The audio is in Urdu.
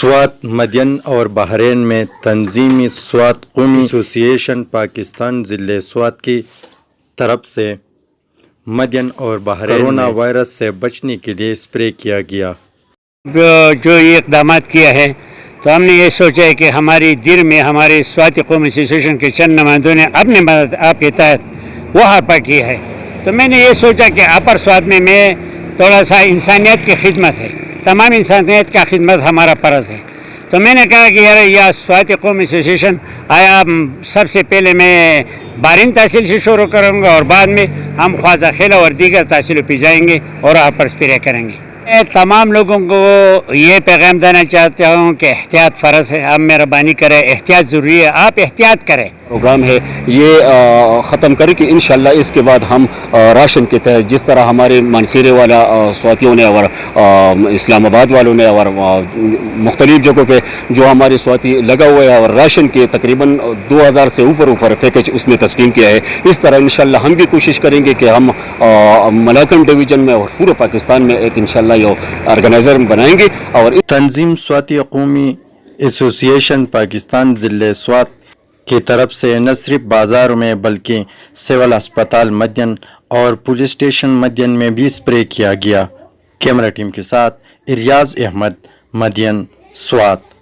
سوات مدین اور بحرین میں تنظیم سوات قومی ایسوسی ایشن پاکستان ضلع سوات کی طرف سے مدین اور بحرین کورونا وائرس سے بچنے کے لیے اسپرے کیا گیا۔ جو یہ اقدامات کیا ہے تو ہم نے یہ سوچا ہے کہ ہماری دیر میں ہمارے سواتی قومی ایسوسی ایشن کے چند نمائندوں نے اپنے مدد آپ کے تحت وہ ہارپا کی ہے، تو میں نے یہ سوچا کہ اپر سوات میں تھوڑا سا انسانیت کی خدمت ہے، تمام انسانیت کا خدمت ہمارا فرض ہے، تو میں نے کہا کہ یار یہ سواتی قومی ایسوسی ایشن آیا سب سے پہلے میں بارین تحصیل سے شروع کروں گا اور بعد میں ہم خواجہ خیلا اور دیگر تحصیلوں پہ جائیں گے اور آپ پر اسپرے کریں گے۔ میں تمام لوگوں کو یہ پیغام دینا چاہتا ہوں کہ احتیاط فرض ہے، آپ مہربانی کریں، احتیاط ضروری ہے، آپ احتیاط کریں۔ پروگرام ہے یہ ختم کریں کہ انشاءاللہ اس کے بعد ہم راشن کے تحت جس طرح ہمارے مانسیرے والا سواتیوں نے اور اسلام آباد والوں نے اور مختلف جگہوں پہ جو ہمارے سواتی لگا ہوا ہے اور راشن کے تقریباً 2000 سے اوپر پیکج اس میں تسلیم کیا ہے، اس طرح انشاءاللہ ہم بھی کوشش کریں گے کہ ہم ملاکنڈ ڈویژن میں اور پورے پاکستان میں ایک انشاءاللہ یہ آرگنائزر بنائیں گے۔ اور تنظیم سواتی قومی ایسوسی ایشن پاکستان ضلع سوات کی طرف سے نہ صرف بازار میں بلکہ سول ہسپتال مدین اور پولیس اسٹیشن مدین میں بھی اسپرے کیا گیا۔ کیمرہ ٹیم کے ساتھ ریاض احمد، مدین، سوات۔